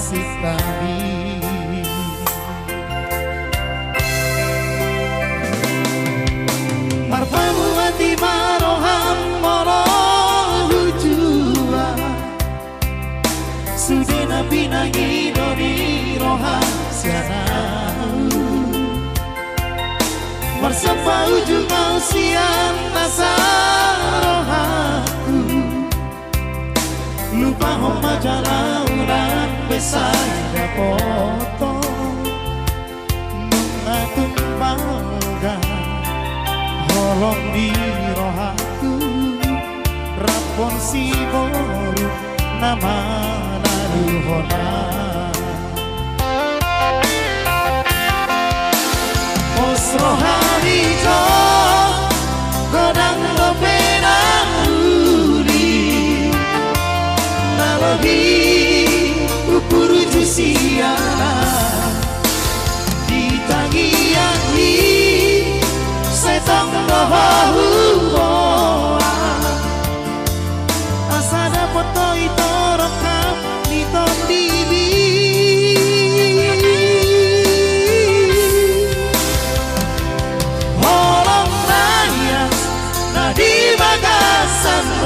sitami marfamu ati maroham moro hujua sudena binagi doni roham siana bersama ujung siang nasa rohaku lupa homa jalauran besar foto mengatung bangga holong di rohaku rapon si boru nama naruhona rohani jo godang lopenang uli nalogi upuru jusiana ditagiangi setong dohu asada foto itu rekam di TV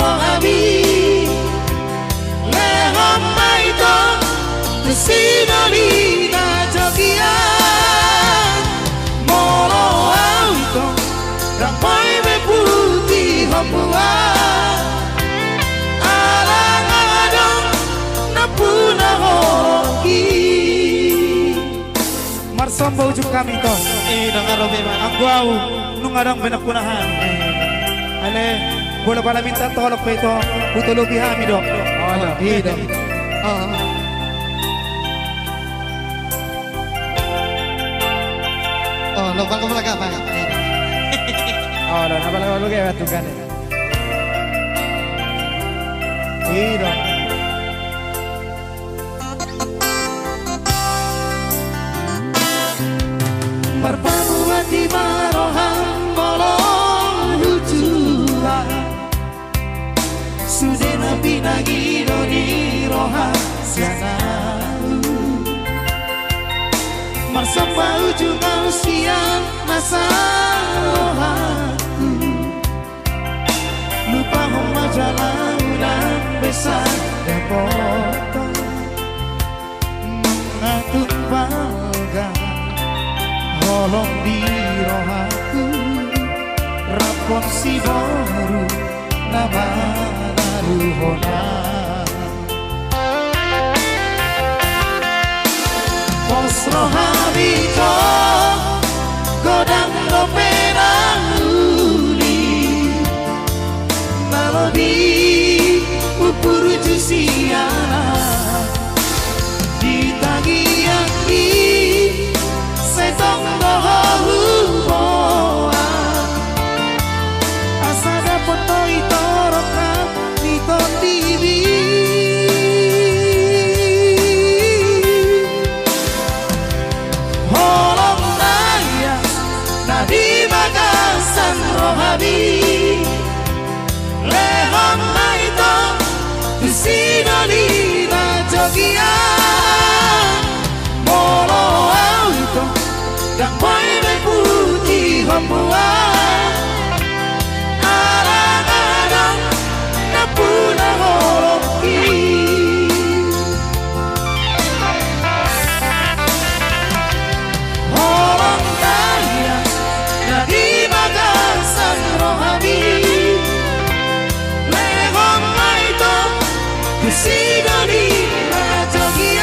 rohabi lehom maito sinolina jogian molo auto rampai me putih hopua alang adong napuna hoki marsombo ujung kami to dengar robe aku au nung adong benakunahan ale boleh pala minta tolong pa ito putulubi kami dok iya lupa ko malaga pa napalaga kayo atugan iya marpamuan di marohang bolong hujua sudena binagi doni roha siana marsamba ujung siang masa rohaku lupa homa jalauran besar dan foto mengatur bangga holong di rohaku rapon si boru nama naruhona pos rohani jo godang lopenang uli melodi upuru jusiana ditagiangi setong dohu asada foto itu rekam di TV holong naya nadi bagasan rohabi lehom maito sinolina jogian molo auto dan boy me putih hopua alang-alang napuna holoki holong kaya nadi bagasan rohabi lehom maito sinolina jogian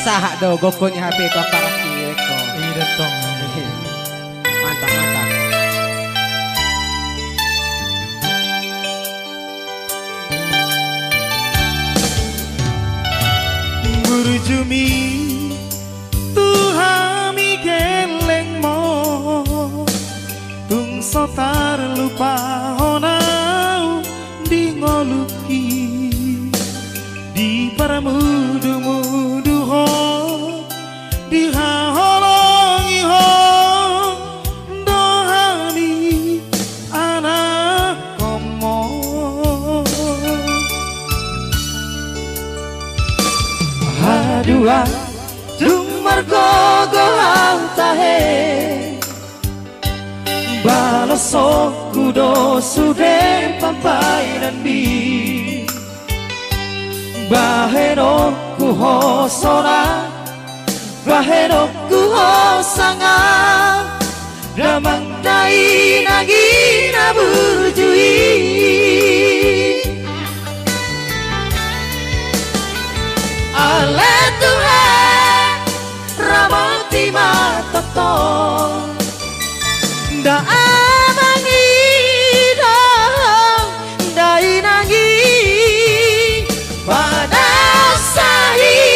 Sahak do gokonya HP ko para ko. Iya tong. Mantap mantap. Burjumi tuhami geleng mo tung sotar lupa honau di ngoluki di paramudu-mudu ho di haholongi ho dohani anak komo hadua dumar gogo tahe balaso kudo sude pampai dan bi bahero kuho sora bahero kuho sanga damang dai nagi nabujui ale Tuhan ramoti matoto da amangi dong dai nagi pada sahi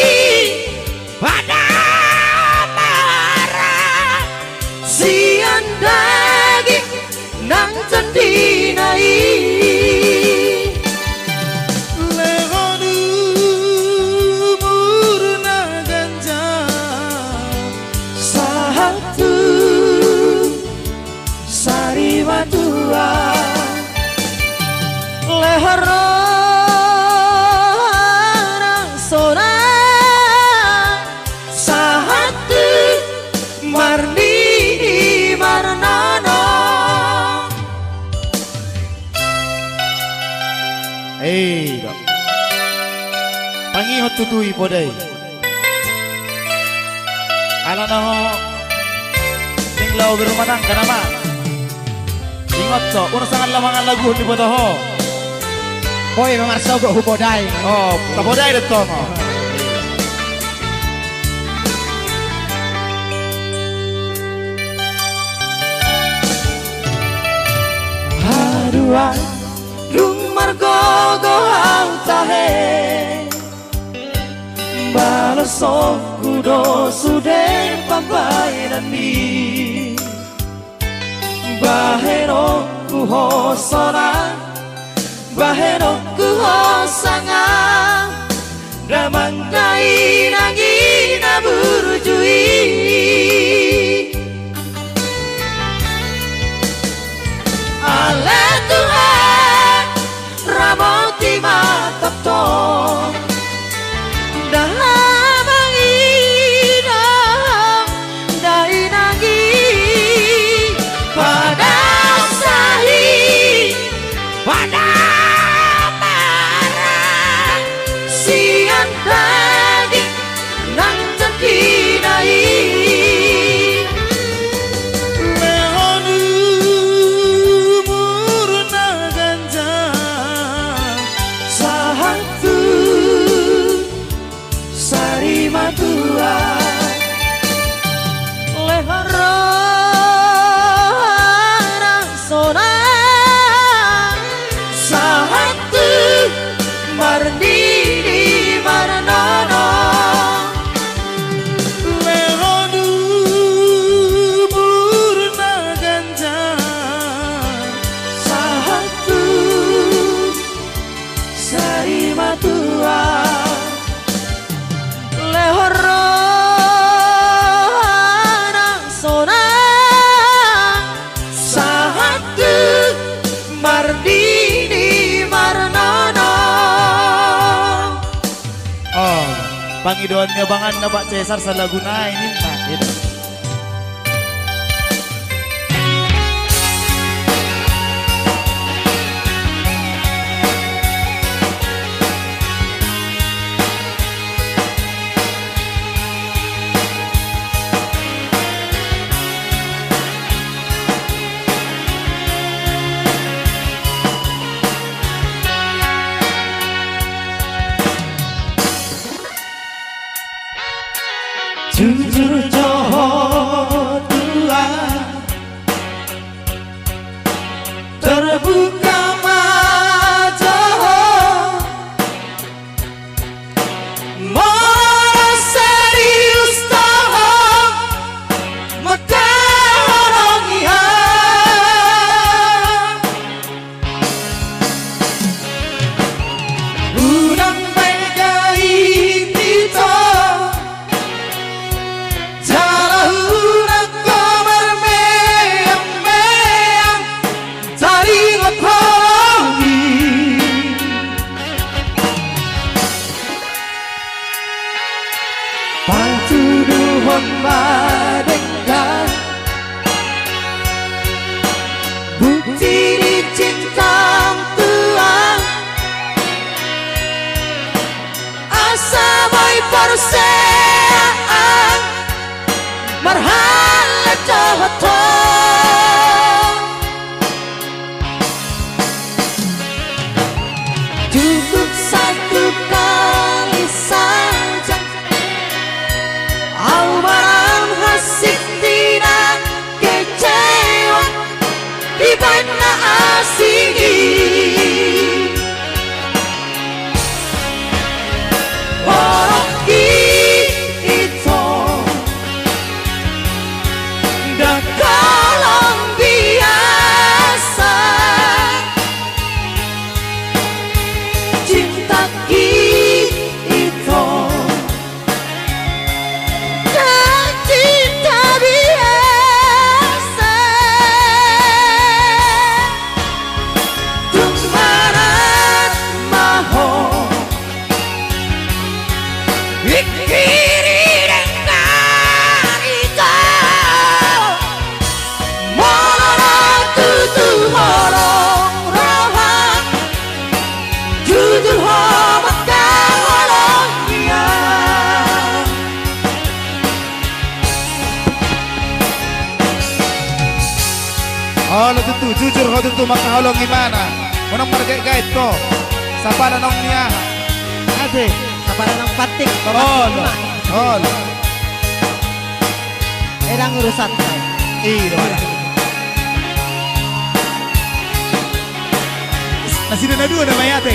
pada marah sian daging nang cendinai lehonu murna ganja satu sari watua lehero Marni Marnano. Dok. Pangihot tutui podai. Ala no tinglaw berumah tangga nama. Ingat so, urusan lamangan lagu di bodoh. Hoy mamarso go hubodai. Oh, kapodai detong. Dua rumar gogo tahe balaso kudo sude pampai dan mi bahero kuho sora bahero kuho sanga damang dai nangi naburujui ale Tuhan ramoti mata tua lehoro nang sona sahatu mardini marnana. Oh, pangidoannya bangan na Pak Cesar sa Laguna ini Pak. Gitu. Jujur Jawa Tuhan terbuka mata mana serius tahan maka orang iya unang pegai tito membadengkan bukti di cinta Tuhan asa boy perseaan marhala jahat cukup satu kali saja almaram hasik tidak kecewa di mana asini orang itu dah kalang biasa cinta itu cinta biasa tumaran maho ikiri dengan itu mana tutu horong rohan jujur homat kaholongnya. Oh, lo tentu jujur kau tentu maka halong gimana? Menang margait ko. Sapa na nong niya? Ate, Sapa na ng patik. oh, oh, Ilang urusan tayo. Nasi na dua na may ate.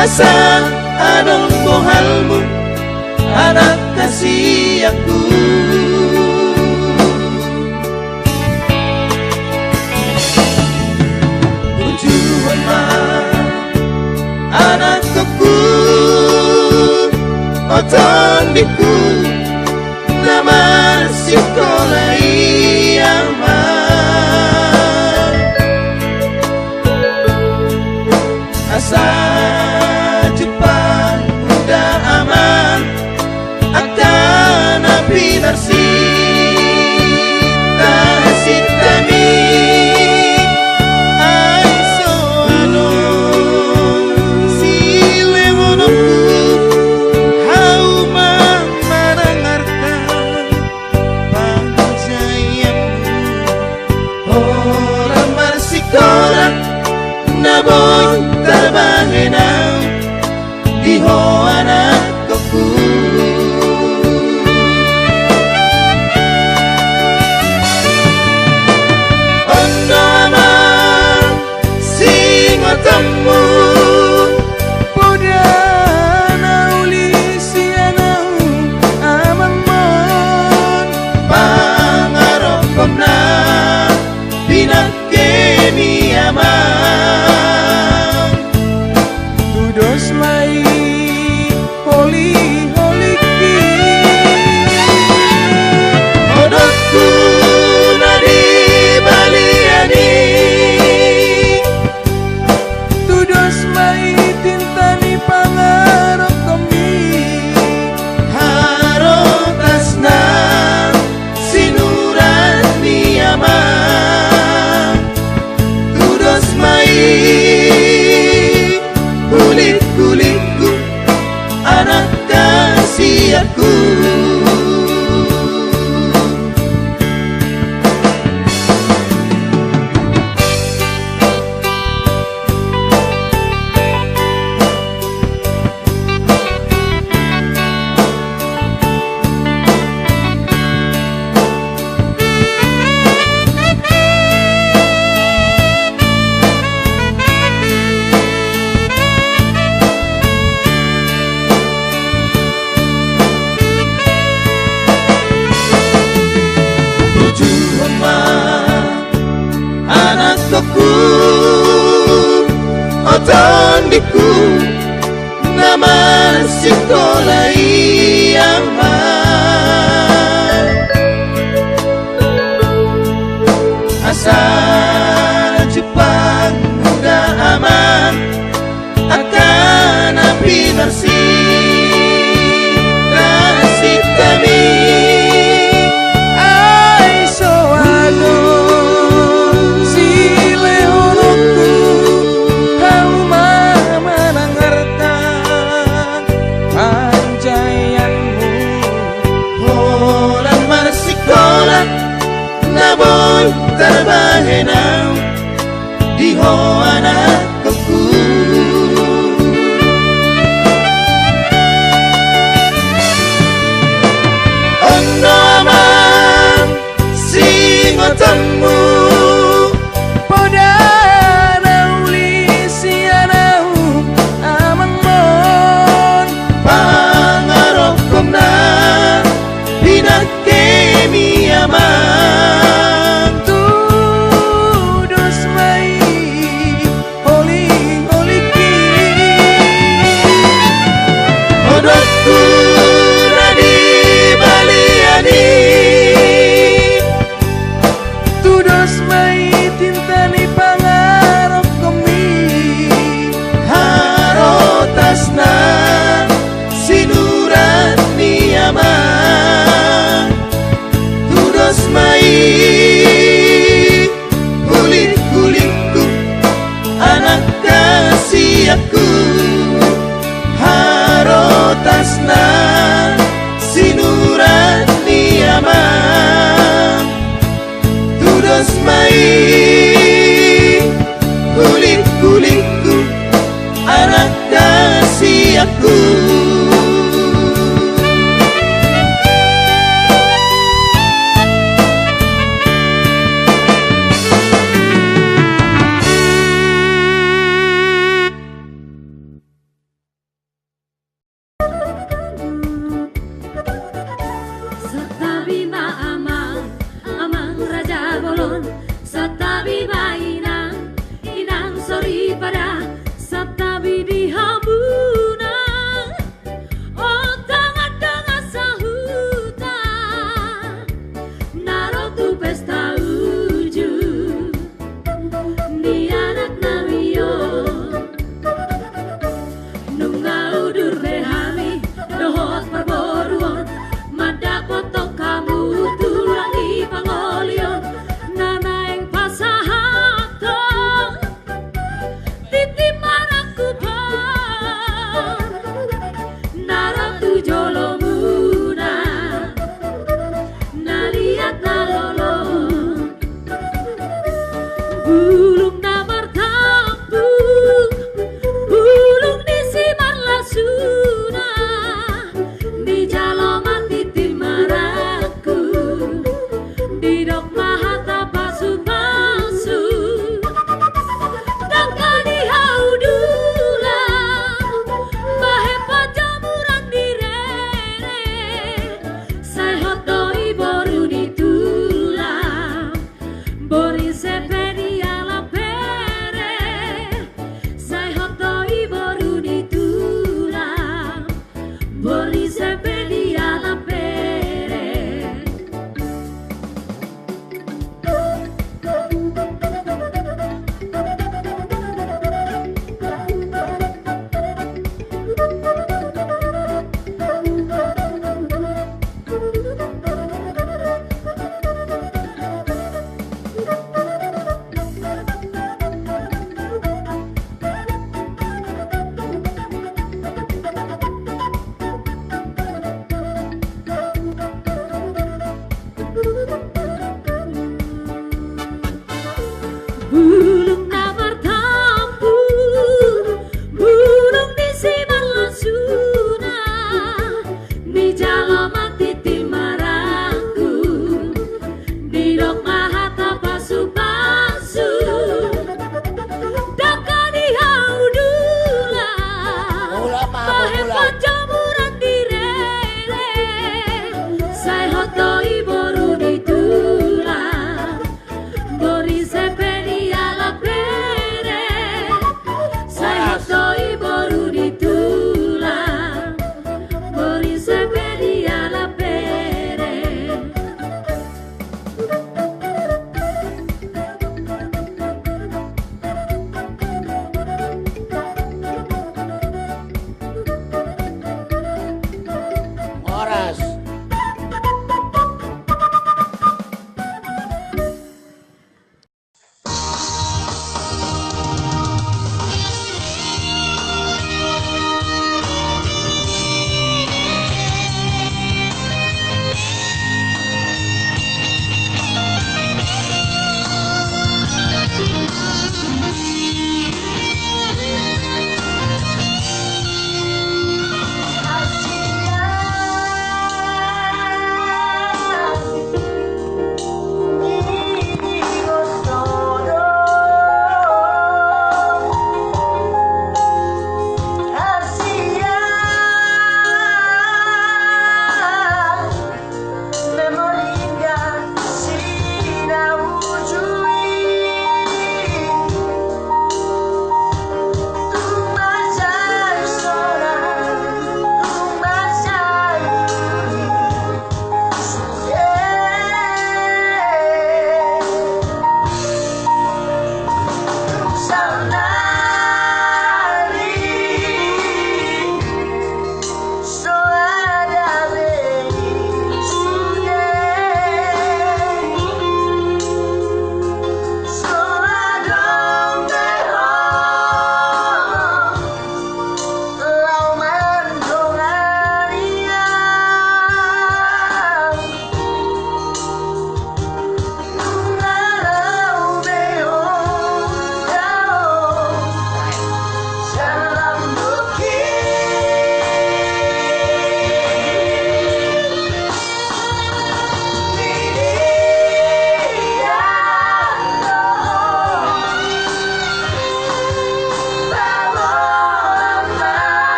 asa anong buhalmu anak kasih aku. Tujuan mah anak aku oton diku nama sekolah iyaman asa Jepang udah aman akan api narsi tasitami ay soano silemonku hau mendengarkan pangjayamu orang marsikorak naboy terbahenang di hoana koku. Ondo aman singotamu podana ulisianau aman mon pangarokomna pinakemi aman tudos mai holi holiki odokku nadi baliani tudos mai tintani pangarok komi harotasna sinuran niyaman tudos mai kulit-kulitku anak kasih aku. Anakku oton diku nama sekolah iyaman asal Jepang udah aman akan api narsi nasib kami ay soano silehonoku hau mendengarkan panjayanmu orang marsikola naboy terbahenau di hoana koku. Ondo aman singotamu podana ulisianau aman mon pangarokomna pinakemi aman tudos mai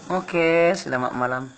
Oke, selamat malam.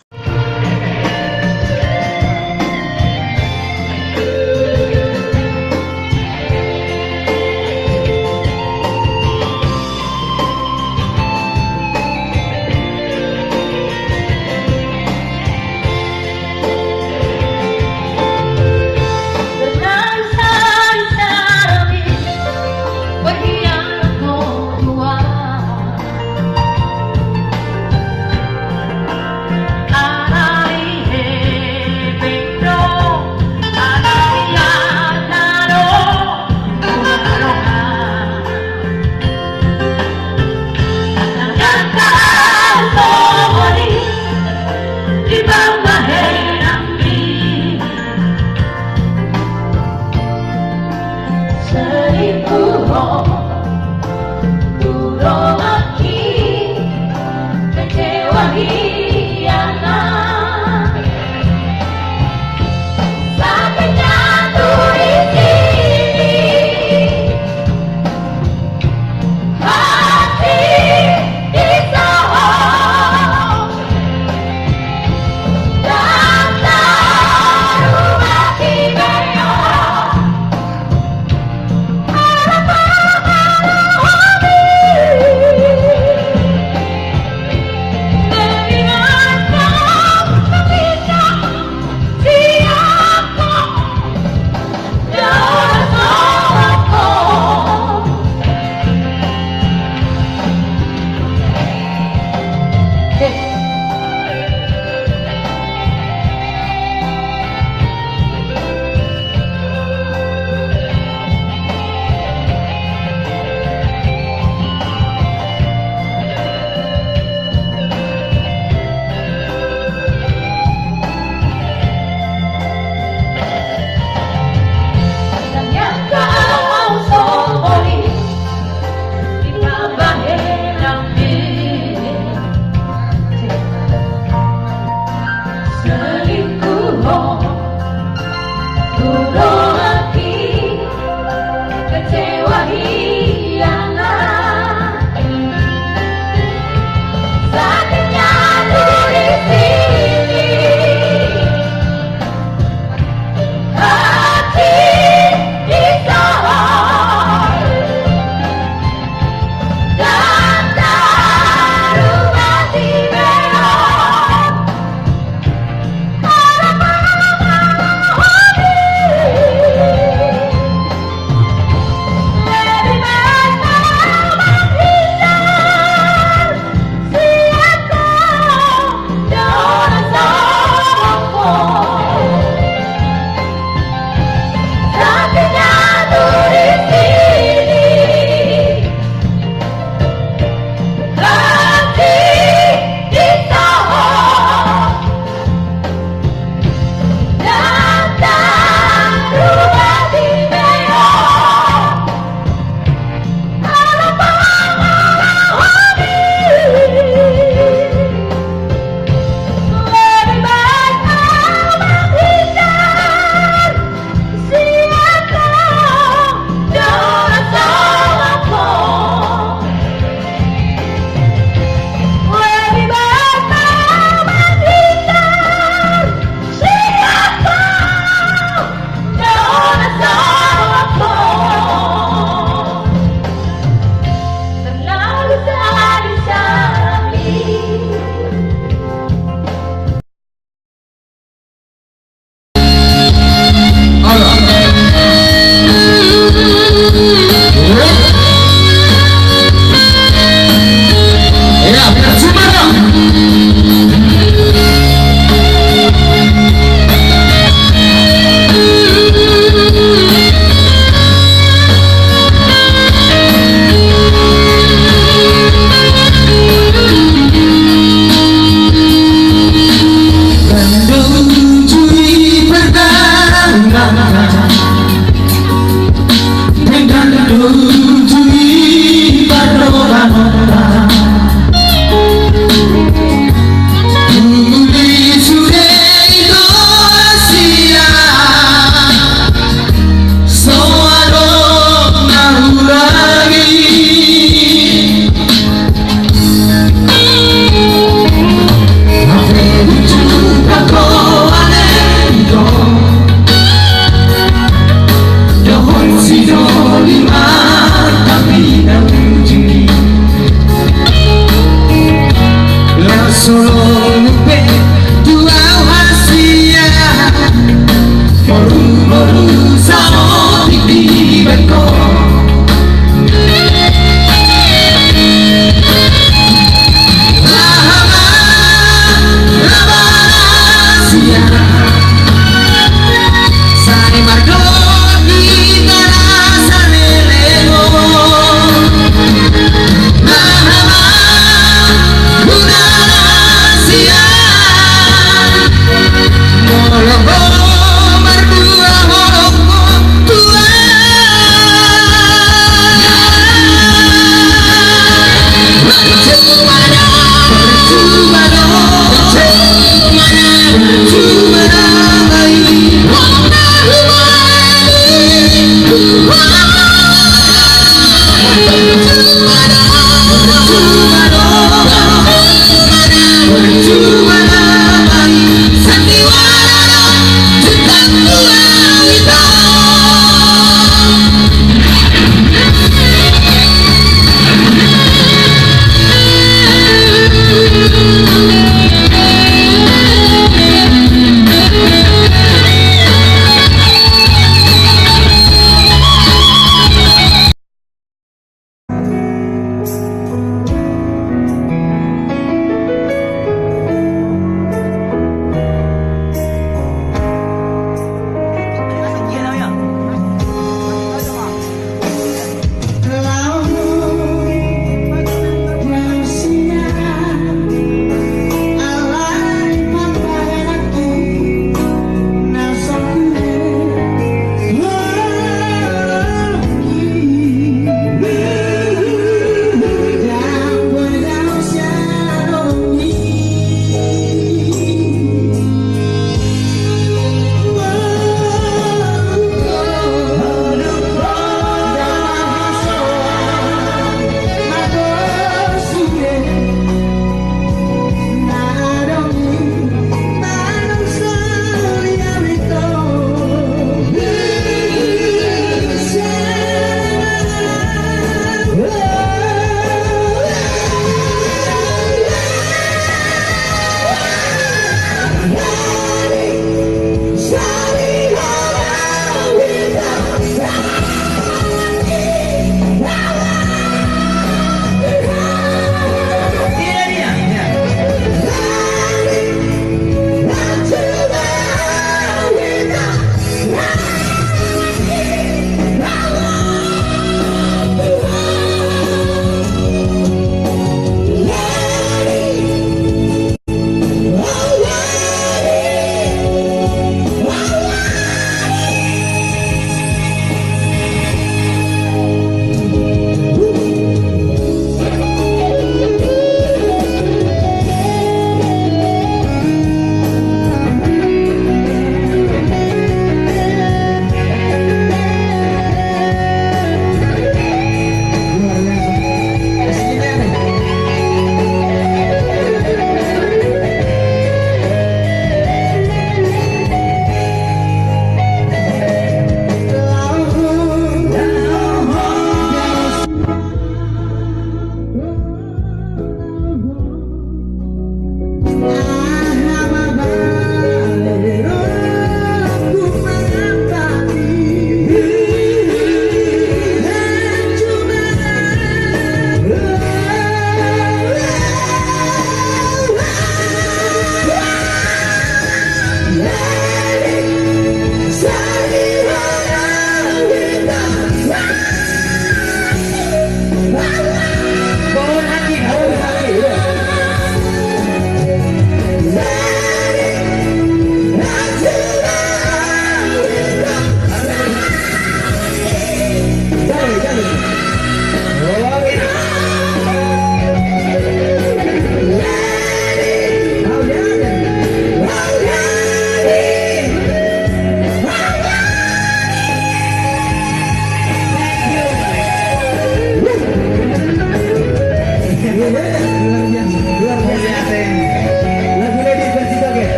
Duro